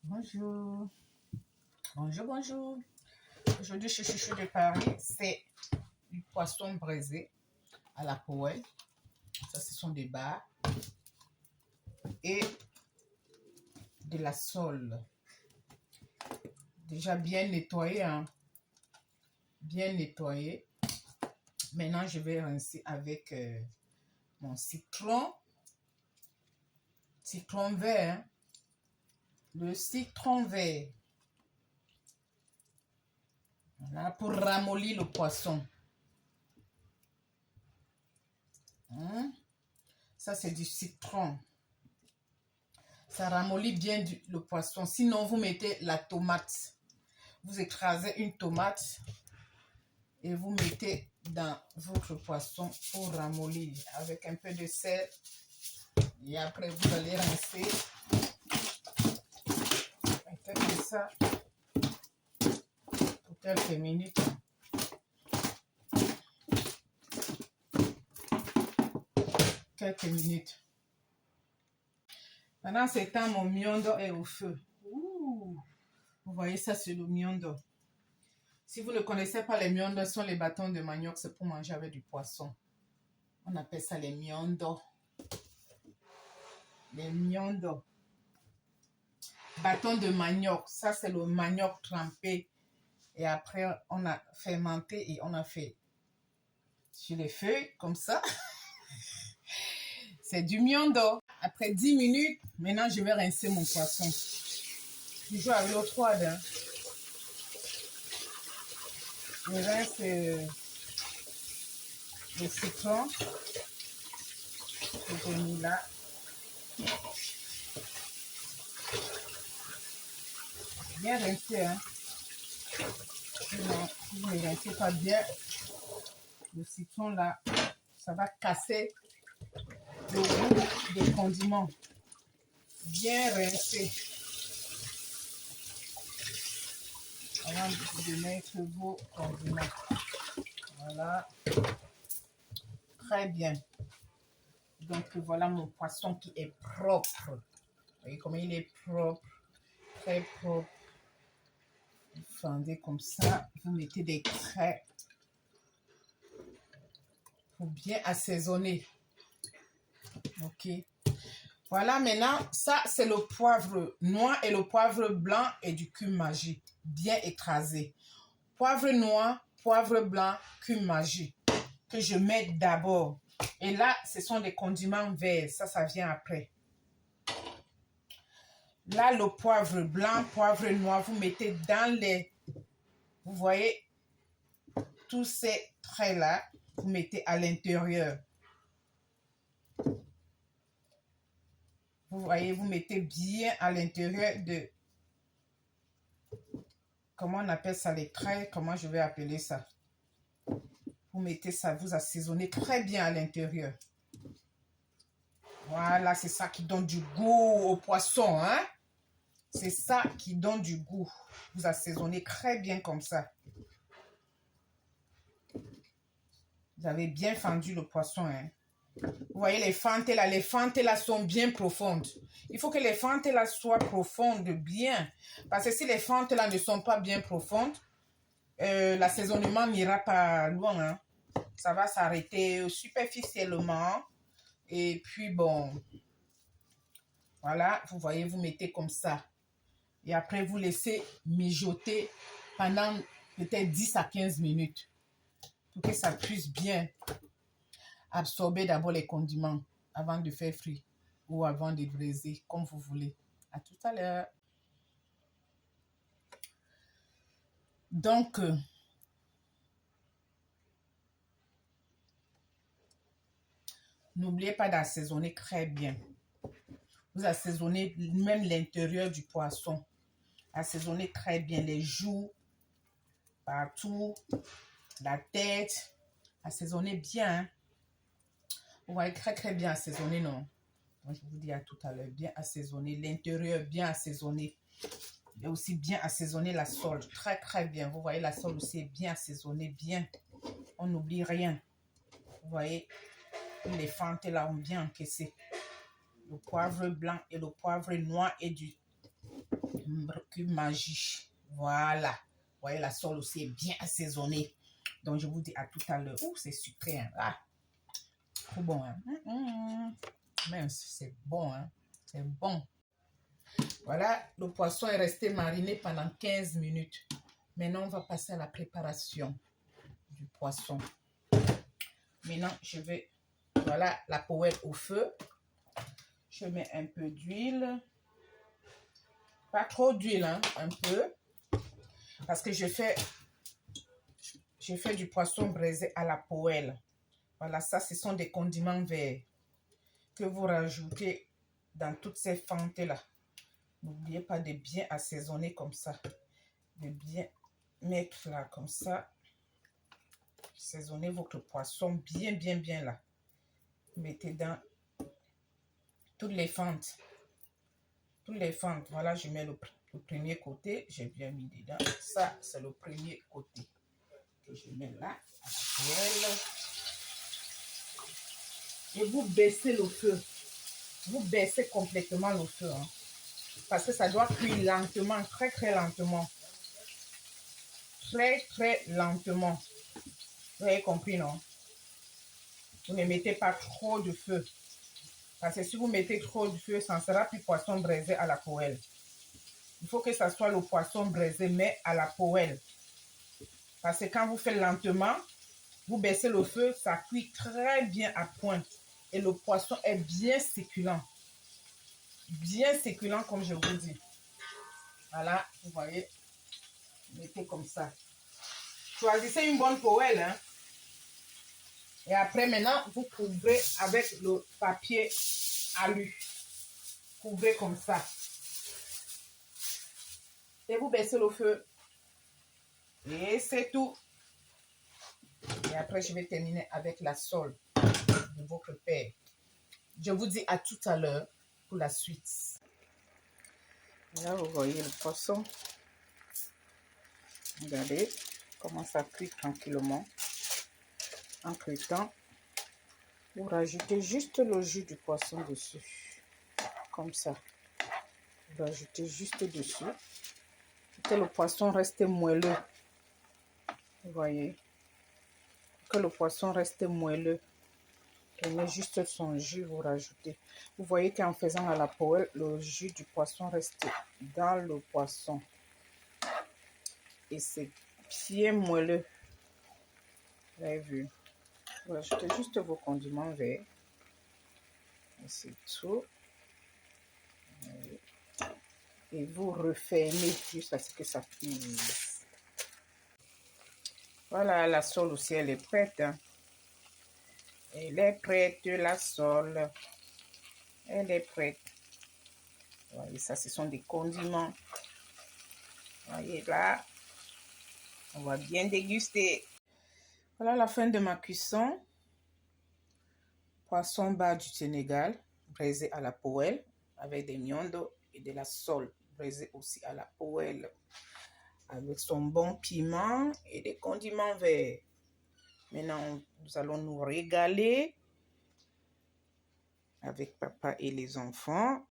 Bonjour. Bonjour. Aujourd'hui, chez Chouchou de Paris, c'est du poisson braisé à la poêle. Ça, ce sont des bars. Et de la sole. Déjà bien nettoyé, hein. Bien nettoyé. Maintenant, je vais rincer avec mon citron. Citron vert. Hein. Le citron vert. Voilà, pour ramollir le poisson. Hein? Ça, c'est du citron. Ça ramollit bien le poisson. Sinon, vous mettez la tomate. Vous écrasez une tomate et vous mettez dans votre poisson pour ramollir avec un peu de sel. Et après, vous allez rincer. Mettez ça pour quelques minutes. Quelques minutes. Pendant ce temps, mon miondo est au feu. Ouh. Vous voyez ça, c'est le miondo. Si vous ne connaissez pas les miondos, ce sont les bâtons de manioc, c'est pour manger avec du poisson. On appelle ça les miondos. Les miondos. Bâton de manioc, ça c'est le manioc trempé. Et après, on a fermenté et on a fait sur les feuilles, comme ça. C'est du miondo. Après 10 minutes, maintenant je vais rincer mon poisson. Toujours avec l'eau froide. Hein. Je rince le citron. Que j'ai mis là. Bien rincé. Hein. Si vous ne rincez pas bien, le citron là, ça va casser le goût des condiments. Bien rincé. Avant de mettre vos condiments. Voilà. Très bien. Donc voilà mon poisson qui est propre. Vous voyez comment il est propre. Très propre. Vous fendez comme ça. Vous mettez des craies. Pour bien assaisonner. Ok. Voilà, maintenant, ça, c'est le poivre noir et le poivre blanc et du cumin magique. Bien écrasé. Poivre noir, poivre blanc, cumin magique. Que je mets d'abord. Et là, ce sont des condiments verts. Ça vient après. Là, le poivre blanc, poivre noir, vous mettez dans les... Vous voyez, tous ces traits-là, vous mettez à l'intérieur. Vous voyez, vous mettez bien à l'intérieur de... Comment on appelle ça, les traits? Comment je vais appeler ça? Vous mettez ça, vous assaisonnez très bien à l'intérieur. Voilà, c'est ça qui donne du goût au poisson, hein? C'est ça qui donne du goût. Vous assaisonnez très bien comme ça. Vous avez bien fendu le poisson, hein? Vous voyez les fentes là sont bien profondes. Il faut que les fentes là soient profondes bien. Parce que si les fentes là ne sont pas bien profondes, l'assaisonnement n'ira pas loin. Hein. Ça va s'arrêter superficiellement. Et puis bon, voilà, vous voyez, vous mettez comme ça. Et après, vous laissez mijoter pendant peut-être 10 à 15 minutes. Pour que ça puisse bien absorber d'abord les condiments avant de faire frire ou avant de braiser, comme vous voulez. À tout à l'heure. Donc, n'oubliez pas d'assaisonner très bien. Vous assaisonnez même l'intérieur du poisson. Assaisonnez très bien les joues, partout, la tête. Assaisonnez bien. Hein. Vous voyez très bien assaisonné, non? Moi, je vous dis à tout à l'heure, bien assaisonné. L'intérieur bien assaisonné. Et aussi bien assaisonner la sole. Très bien. Vous voyez, la sole aussi est bien assaisonnée, bien. On n'oublie rien. Vous voyez, les fentes là ont bien encaissé. Le poivre blanc et le poivre noir et du cube Maggi. Voilà. Vous voyez, la sole aussi est bien assaisonnée. Donc, je vous dis à tout à l'heure. Ouh, c'est sucré. Hein. Ah, trop bon. Hein. Même c'est bon. Hein. C'est bon. Voilà, le poisson est resté mariné pendant 15 minutes. Maintenant, on va passer à la préparation du poisson. Maintenant, je vais... Voilà, la poêle au feu. Je mets un peu d'huile. Pas trop d'huile, hein, un peu. Parce que je fais du poisson braisé à la poêle. Voilà, ça, ce sont des condiments verts que vous rajoutez dans toutes ces fentes-là. N'oubliez pas de bien assaisonner comme ça. De bien mettre là, comme ça. Assaisonnez votre poisson bien, bien, bien là. Mettez dans toutes les fentes. Toutes les fentes. Voilà, je mets le premier côté. J'ai bien mis dedans. Ça, c'est le premier côté que je mets là. À la poêle. Et vous baissez le feu. Vous baissez complètement le feu. Hein, parce que ça doit cuire lentement, très, très lentement. Très, très lentement. Vous avez compris, non? Vous ne mettez pas trop de feu. Parce que si vous mettez trop de feu, ça ne sera plus poisson braisé à la poêle. Il faut que ça soit le poisson braisé, mais à la poêle. Parce que quand vous faites lentement, vous baissez le feu, ça cuit très bien à point. Et le poisson est bien succulent. Bien succulent, comme je vous dis. Voilà, vous voyez. Mettez comme ça. Choisissez une bonne poêle. Hein. Et après, maintenant, vous couvrez avec le papier alu. Couvrez comme ça. Et vous baissez le feu. Et c'est tout. Et après, je vais terminer avec la sole de votre père. Je vous dis à tout à l'heure pour la suite. Là, vous voyez le poisson. Regardez comment ça cuit tranquillement. En cuitant, vous rajoutez juste le jus du poisson dessus. Comme ça. Vous rajoutez juste dessus. Que le poisson reste moelleux. Vous voyez. Que le poisson reste moelleux. Prenez juste son jus, vous rajoutez. Vous voyez qu'en faisant à la poêle, le jus du poisson reste dans le poisson. Et c'est bien moelleux. Vous avez vu. Vous rajoutez juste vos condiments verts. Et c'est tout. Et vous refermez jusqu'à ce que ça cuise. Voilà, la sole aussi, elle est prête. Hein. Elle est prête, la sole. Elle est prête. Vous voyez, ça, ce sont des condiments. Vous voyez là. On va bien déguster. Voilà la fin de ma cuisson. Poisson bas du Sénégal, braisé à la poêle, avec des miondos et de la sole, braisé aussi à la poêle, avec son bon piment et des condiments verts. Maintenant, nous allons nous régaler avec papa et les enfants.